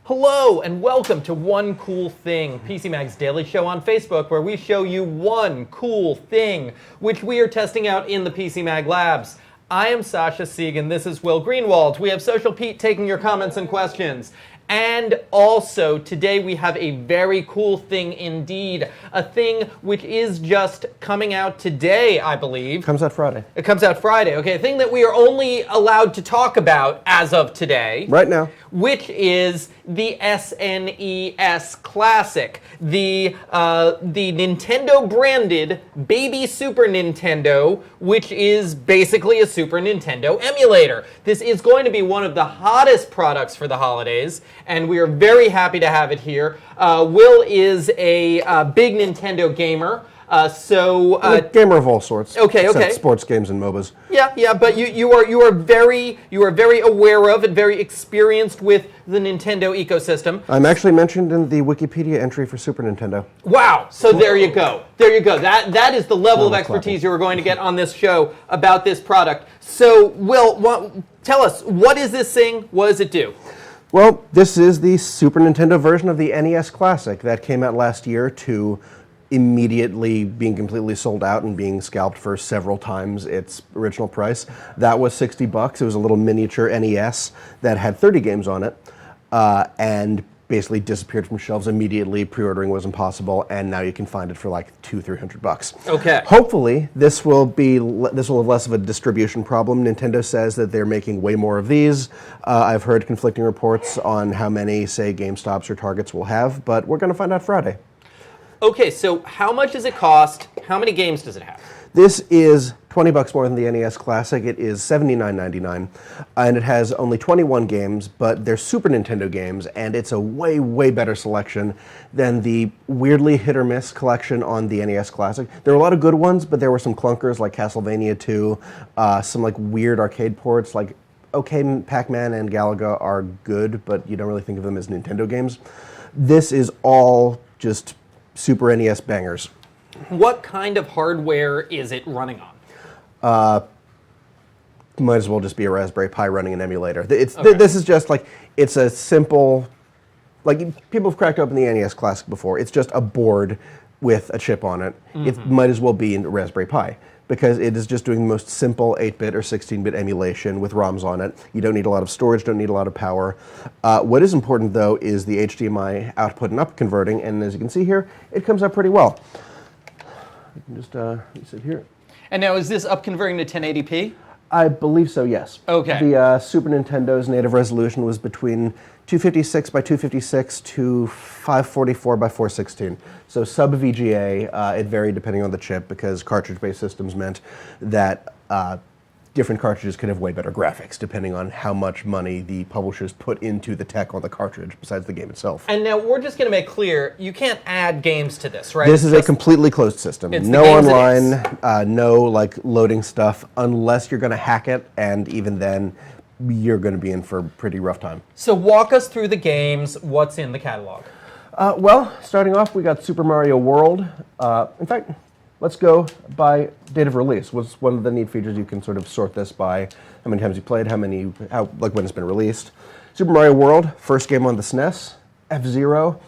Hello and welcome to One Cool Thing, PC Mag's daily show on Facebook where we show you one cool thing, which we are testing out in the PC Mag labs. I am Sasha Segan, this is Will Greenwald. We have Social Pete taking your comments and questions. And also, today we have a very cool thing indeed. A thing which is just coming out today, I believe. Comes out Friday. It comes out Friday, okay. A thing that we are only allowed to talk about as of today. Right now. Which is the SNES Classic. The Nintendo-branded baby Super Nintendo, which is basically a Super Nintendo emulator. This is going to be one of the hottest products for the holidays, and we are very happy to have it here. Will is a big Nintendo gamer. Gamer of all sorts. Okay. Except sports games and MOBAs. Yeah, but you are very aware of and very experienced with the Nintendo ecosystem. I'm actually mentioned in the Wikipedia entry for Super Nintendo. Wow! So there you go. That is the level of expertise you are going to get on this show about this product. So, Will, tell us, what is this thing? What does it do? Well, this is the Super Nintendo version of the NES Classic that came out last year to immediately being completely sold out and being scalped for several times its original price. That was $60. It was a little miniature NES that had 30 games on it, and basically disappeared from shelves immediately. Pre-ordering was impossible, and now you can find it for like $200-300. Okay. Hopefully, this will have less of a distribution problem. Nintendo says that they're making way more of these. I've heard conflicting reports on how many, say, GameStops or Targets will have, but we're going to find out Friday. Okay, so how much does it cost? How many games does it have? This is $20 more than the NES Classic. It is $79.99, and it has only 21 games, but they're Super Nintendo games, and it's a way better selection than the weirdly hit-or-miss collection on the NES Classic. There are a lot of good ones, but there were some clunkers like Castlevania 2, some like weird arcade ports, like okay, Pac-Man and Galaga are good, but you don't really think of them as Nintendo games. This is all just Super NES bangers. What kind of hardware is it running on? Might as well just be a Raspberry Pi running an emulator. This is just like, it's a simple, like people have cracked open the NES Classic before. It's just a board with a chip on it. Mm-hmm. It might as well be a Raspberry Pi because it is just doing the most simple 8-bit or 16-bit emulation with ROMs on it. You don't need a lot of storage, don't need a lot of power. What is important though is the HDMI output and up converting, and as you can see here, it comes up pretty well. You can just sit here. And now, is this up converting to 1080p? I believe so, yes. Okay. The Super Nintendo's native resolution was between 256 by 256 to 544 by 416. So sub-VGA, it varied depending on the chip because cartridge-based systems meant that different cartridges could have way better graphics depending on how much money the publishers put into the tech on the cartridge besides the game itself. And now we're just going to make clear, you can't add games to this, right? This is a completely closed system. No online, no like loading stuff unless you're going to hack it, and even then you're going to be in for a pretty rough time. So walk us through the games. What's in the catalog? Well, starting off, we got Super Mario World. In fact, let's go by date of release. What's one of the neat features? You can sort of sort this by how many times you played, when it's been released. Super Mario World, first game on the SNES. F-Zero,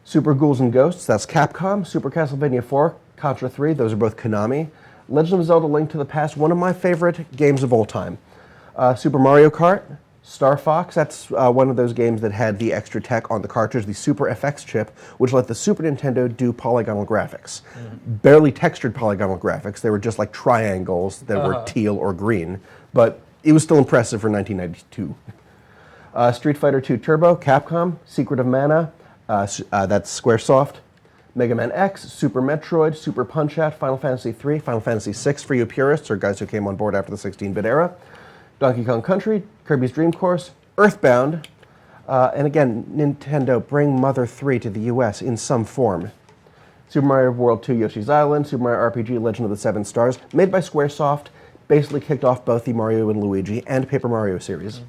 Super Ghouls and Ghosts, that's Capcom. Super Castlevania 4, Contra 3, those are both Konami. Legend of Zelda: Link to the Past, one of my favorite games of all time. Super Mario Kart, Star Fox, that's one of those games that had the extra tech on the cartridge, the Super FX chip, which let the Super Nintendo do polygonal graphics. Mm-hmm. Barely textured polygonal graphics, they were just like triangles that were teal or green, but it was still impressive for 1992. Street Fighter II Turbo, Capcom, Secret of Mana, that's Squaresoft. Mega Man X, Super Metroid, Super Punch-Out, Final Fantasy III, Final Fantasy VI for you purists or guys who came on board after the 16-bit era. Donkey Kong Country, Kirby's Dream Course, Earthbound, and again, Nintendo, bring Mother 3 to the US in some form. Super Mario World 2 Yoshi's Island, Super Mario RPG Legend of the Seven Stars, made by Squaresoft, basically kicked off both the Mario and Luigi and Paper Mario series.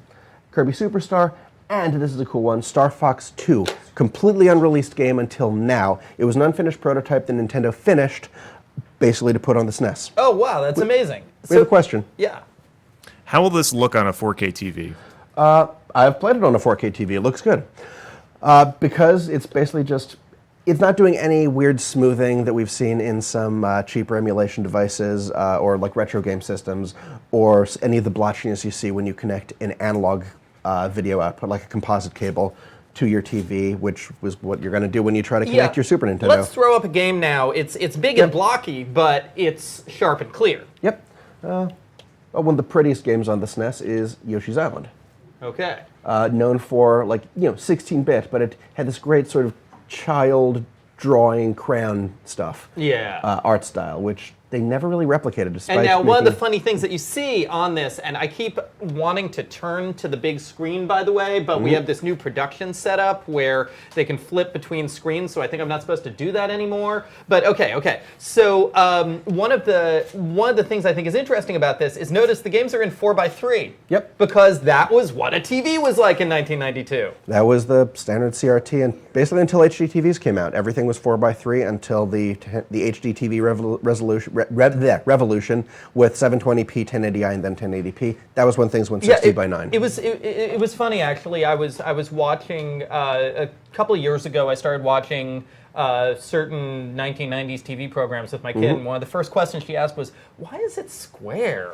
Kirby Superstar, and this is a cool one, Star Fox 2, completely unreleased game until now. It was an unfinished prototype that Nintendo finished, basically to put on the SNES. Oh wow, that's amazing. We have a question. Yeah. How will this look on a 4K TV? I've played it on a 4K TV. It looks good. Because it's basically just, it's not doing any weird smoothing that we've seen in some cheaper emulation devices or like retro game systems, or any of the blotchiness you see when you connect an analog video output, like a composite cable, to your TV, which was what you're going to do when you try to connect your Super Nintendo. Let's throw up a game now. It's big and blocky, but it's sharp and clear. Yep. Well, one of the prettiest games on the SNES is Yoshi's Island. Okay. Known for 16-bit, but it had this great sort of child drawing crayon stuff. Yeah. Art style, which they never really replicated. Despite and now one of the funny things that you see on this, and I keep wanting to turn to the big screen, by the way, but we have this new production setup where they can flip between screens, so I think I'm not supposed to do that anymore. But okay. So one of the things I think is interesting about this is notice the games are in 4:3. Yep. Because that was what a TV was like in 1992. That was the standard CRT, and basically until HD TVs came out, everything was 4:3 until the HD TV revolution with 720p, 1080i, and then 1080p. That was when things went 60:9. It was funny actually. I was watching a couple of years ago. I started watching certain 1990s TV programs with my kid, and one of the first questions she asked was, "Why is it square?"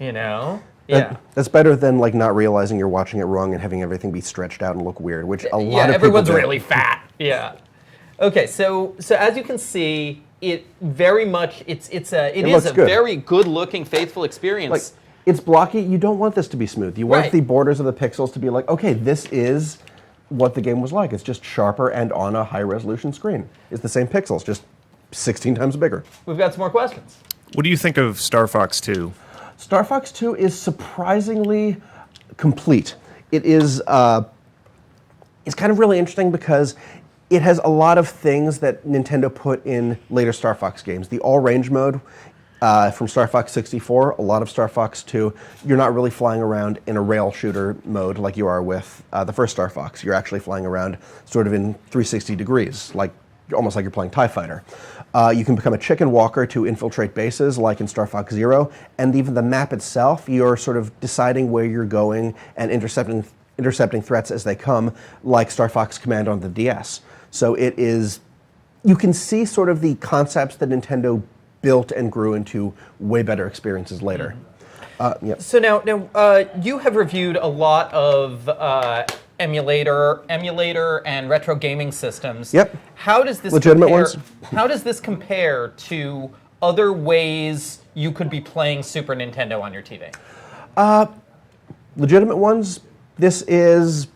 You know. That's better than not realizing you're watching it wrong and having everything be stretched out and look weird, which a lot of people do. Everyone's really fat. Yeah. Okay, so as you can see, it very much it is a very good-looking, faithful experience. It's blocky. You don't want this to be smooth. You want the borders of the pixels to be okay, this is what the game was like. It's just sharper and on a high-resolution screen. It's the same pixels, just 16 times bigger. We've got some more questions. What do you think of Star Fox 2? Star Fox 2 is surprisingly complete. It is it's kind of really interesting because it has a lot of things that Nintendo put in later Star Fox games. The all-range mode from Star Fox 64, a lot of Star Fox 2, you're not really flying around in a rail shooter mode like you are with the first Star Fox. You're actually flying around sort of in 360 degrees, almost like you're playing TIE Fighter. You can become a chicken walker to infiltrate bases, like in Star Fox Zero, and even the map itself, you're sort of deciding where you're going and intercepting threats as they come, like Star Fox Command on the DS. So it is, you can see sort of the concepts that Nintendo built and grew into way better experiences later. So now you have reviewed a lot of emulator and retro gaming systems. Yep. How does this legitimate ones? How does this compare to other ways you could be playing Super Nintendo on your TV? Legitimate ones. This is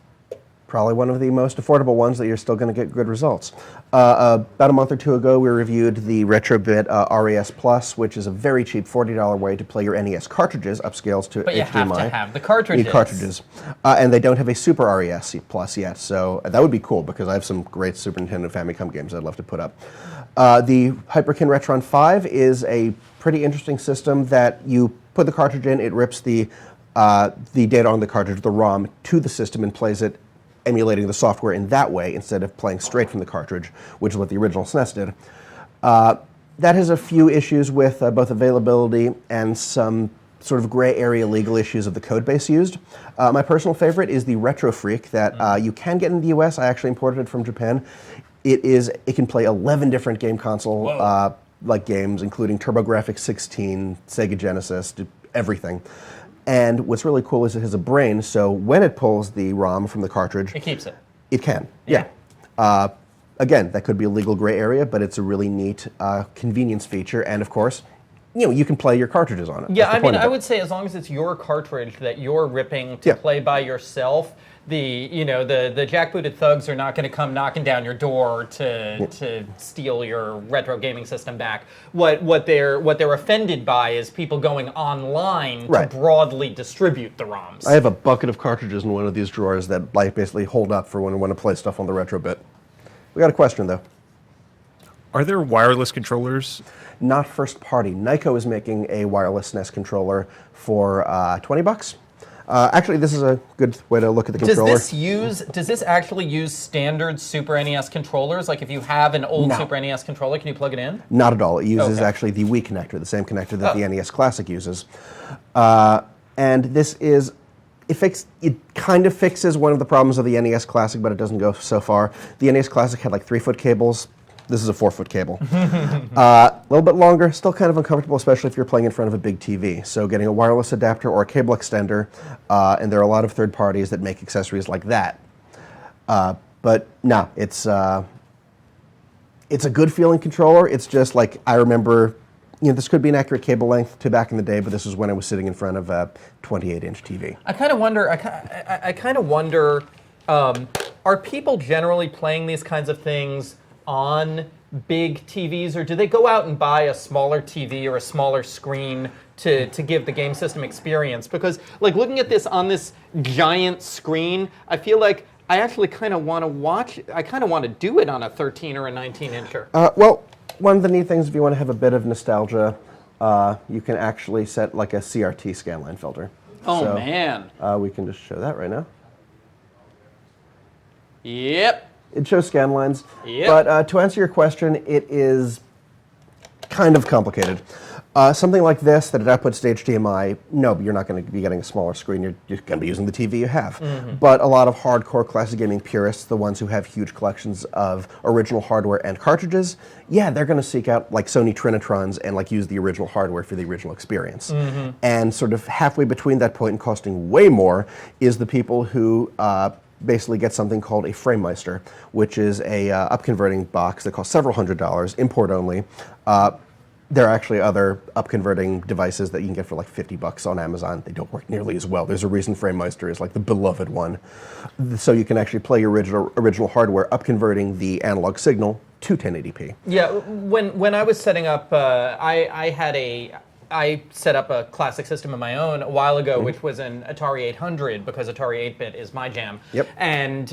probably one of the most affordable ones that you're still going to get good results. About a month or two ago, we reviewed the Retrobit RES Plus, which is a very cheap $40 way to play your NES cartridges, upscales to HDMI. But you have to have the cartridges. You need cartridges. And they don't have a Super RES Plus yet, so that would be cool because I have some great Super Nintendo Famicom games I'd love to put up. The Hyperkin Retron 5 is a pretty interesting system that you put the cartridge in, it rips the data on the cartridge, the ROM, to the system and plays it, emulating the software in that way instead of playing straight from the cartridge, which is what the original SNES did. That has a few issues with both availability and some sort of gray area legal issues of the code base used. My personal favorite is the Retro Freak that you can get in the US. I actually imported it from Japan. It can play 11 different game console games, including TurboGrafx 16, Sega Genesis, everything. And what's really cool is it has a brain, so when it pulls the ROM from the cartridge, it keeps it. It can, yeah. Again, that could be a legal gray area, but it's a really neat convenience feature. And of course, you can play your cartridges on it. Yeah, I mean, I would say as long as it's your cartridge that you're ripping to play by yourself, the jackbooted thugs are not going to come knocking down your door to steal your retro gaming system back. What they're offended by is people going online to broadly distribute the ROMs. I have a bucket of cartridges in one of these drawers that basically hold up for when I want to play stuff on the Retrobit. We got a question though. Are there wireless controllers? Not first party. Nyko is making a wireless SNES controller for $20. Actually, this is a good way to look at the controller. Does this actually use standard Super NES controllers? Like if you have an old Super NES controller, can you plug it in? Not at all. It uses actually the Wii connector, the same connector that the NES Classic uses. And this is it kind of fixes one of the problems of the NES Classic, but it doesn't go so far. The NES Classic had like 3-foot cables. This is a 4-foot cable. A little bit longer, still kind of uncomfortable, especially if you're playing in front of a big TV. So getting a wireless adapter or a cable extender, and there are a lot of third parties that make accessories like that. But no, it's a good feeling controller. It's just like, I remember, this could be an accurate cable length to back in the day, but this is when I was sitting in front of a 28-inch TV. I kind of wonder. I kind of wonder. Are people generally playing these kinds of things on big TVs, or do they go out and buy a smaller TV or a smaller screen to give the game system experience? Because like looking at this on this giant screen, I feel like I actually kind of want to watch. I kind of want to do it on a 13 or a 19-incher. Well, one of the neat things, if you want to have a bit of nostalgia, you can actually set like a CRT scanline filter. Oh, so, man. We can just show that right now. Yep. It shows scan lines. Yep. But to answer your question, it is kind of complicated. Something like this, that it outputs to HDMI, no, you're not going to be getting a smaller screen. You're going to be using the TV you have. But a lot of hardcore classic gaming purists, the ones who have huge collections of original hardware and cartridges, yeah, they're going to seek out like Sony Trinitrons and like use the original hardware for the original experience. And sort of halfway between that point and costing way more is the people who basically get something called a FrameMeister, which is a upconverting box that costs several $100s, import only. There are actually other up-converting devices that you can get for like $50 on Amazon. They don't work nearly as well. There's a reason FrameMeister is like the beloved one. So you can actually play your original hardware, up-converting the analog signal to 1080p. Yeah, when I was setting up, I set up a classic system of my own a while ago, which was an Atari 800, because Atari 8-bit is my jam. Yep. And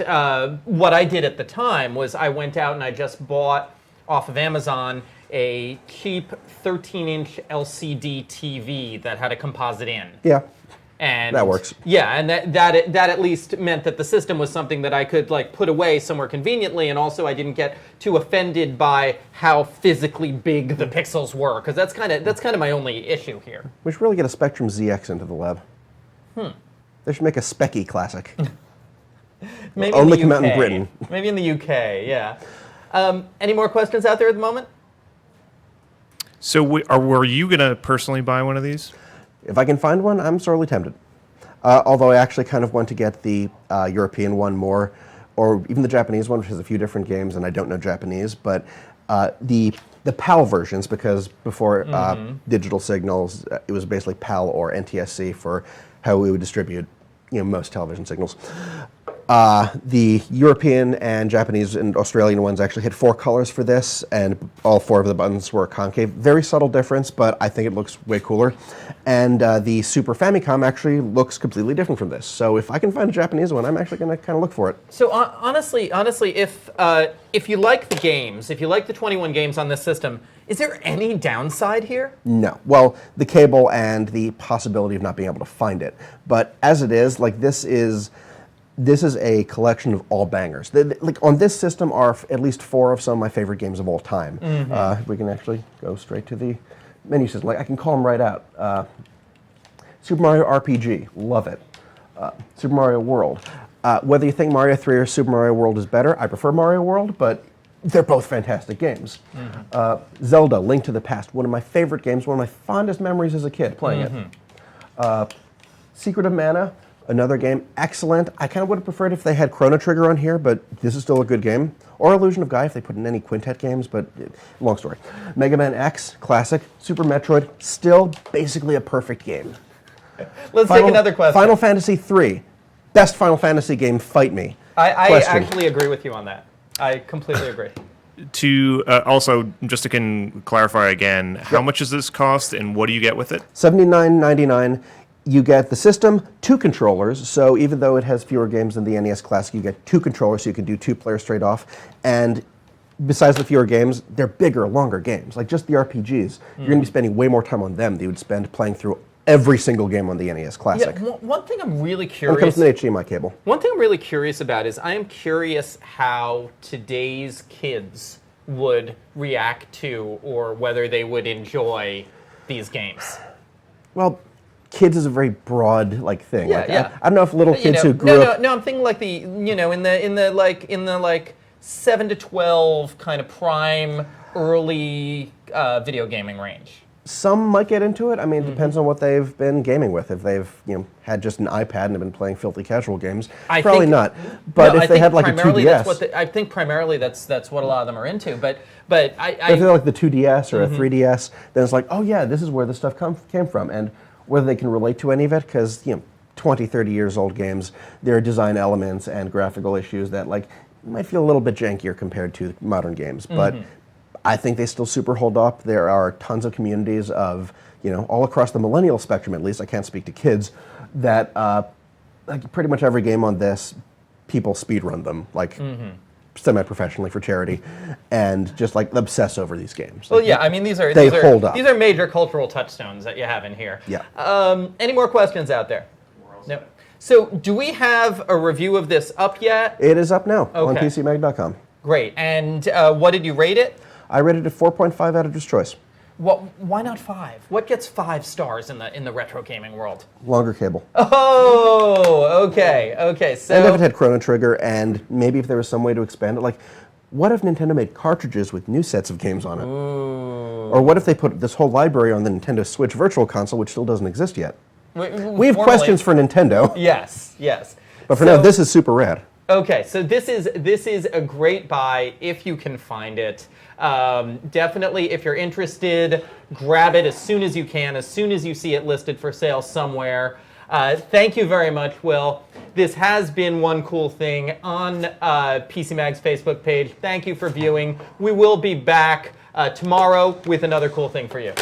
what I did at the time was I went out and I just bought off of Amazon a cheap 13-inch LCD TV that had a composite in. Yeah. And that works. Yeah, and that at least meant that the system was something that I could like put away somewhere conveniently, and also I didn't get too offended by how physically big the pixels were, because that's kind of my only issue here. We should really get a Spectrum ZX into the lab. They should make a Specky Classic. Maybe Only in the come out UK. in Britain. Maybe in the UK, yeah. Any more questions out there at the moment? So were you going to personally buy one of these? If I can find one, I'm sorely tempted. Although I actually kind of want to get the European one more, or even the Japanese one, which has a few different games, and I don't know Japanese, but the PAL versions, because before digital signals, it was basically PAL or NTSC for how we would distribute most television signals. The European and Japanese and Australian ones actually had 4 colors for this, and all 4 of the buttons were concave. Very subtle difference, but I think it looks way cooler. And the Super Famicom actually looks completely different from this. So if I can find a Japanese one, I'm actually going to kind of look for it. So honestly, if you like the games, if you like the 21 games on this system, is there any downside here? No. Well, the cable and the possibility of not being able to find it. But as it is, like this is a collection of all bangers. Like on this system are at least 4 of some of my favorite games of all time. We can actually go straight to the menu system. Like I can call them right out. Super Mario RPG, love it. Super Mario World. Whether you think Mario 3 or Super Mario World is better, I prefer Mario World, but they're both fantastic games. Zelda, Link to the Past, one of my favorite games, one of my fondest memories as a kid playing it. Secret of Mana, another game, excellent. I kind of would have preferred if they had Chrono Trigger on here, but this is still a good game. Or Illusion of Gaia if they put in any Quintet games, but long story. Mega Man X, classic. Super Metroid, still basically a perfect game. Let's take another question. Final Fantasy III, best Final Fantasy game, fight me. I actually agree with you on that. I completely agree. To also, just to clarify again, how much does this cost and what do you get with it? $79.99. You get the system, 2 controllers, so even though it has fewer games than the NES Classic, you get 2 controllers, so you can do 2 players straight off. And besides the fewer games, they're bigger, longer games. Like just the RPGs, you're going to be spending way more time on them than you would spend playing through every single game on the NES Classic. Yeah, one thing I'm really And it curious. comes with an HDMI cable. One thing I'm really curious about is I am curious how today's kids would react to, or whether they would enjoy these games. Well, kids is a very broad like thing. Yeah, like, yeah. I don't know if little kids who grew up. No, I'm thinking like the in the 7 to 12 kind of prime early video gaming range. Some might get into it. I mean, it Mm-hmm. depends on what they've been gaming with. If they've had just an iPad and have been playing filthy casual games, I probably think- not. But No, I if they think had like a primarily 2DS, I think primarily that's what a lot of them are into. But if they had like the 2DS or Mm-hmm. a 3DS, then it's like, oh yeah, this is where the stuff came from, and whether they can relate to any of it, because 20, 30 years old games, there are design elements and graphical issues that like might feel a little bit jankier compared to modern games, but. I think they still super hold up. There are tons of communities of, all across the millennial spectrum at least, I can't speak to kids, that like pretty much every game on this, people speedrun them, like semi-professionally for charity, and just like obsess over these games. well, yeah, I mean these are They hold up. These are major cultural touchstones that you have in here. Yeah. Any more questions out there? No. So, do we have a review of this up yet? It is up now on Okay. PCMag.com. Great. And what did you rate it? I rated it 4.5 out of just choice. Why not 5? What gets 5 stars in the retro gaming world? Longer cable. Oh, okay. So And if it had Chrono Trigger, and maybe if there was some way to expand it, like, what if Nintendo made cartridges with new sets of games on it? Or what if they put this whole library on the Nintendo Switch Virtual Console, which still doesn't exist yet? We have formally- questions for Nintendo, Yes. but for now, this is super rad. Okay, so this is a great buy if you can find it. Definitely, if you're interested, grab it as soon as you can, as soon as you see it listed for sale somewhere. Thank you very much, Will. This has been One Cool Thing on PC Mag's Facebook page. Thank you for viewing. We will be back tomorrow with another cool thing for you.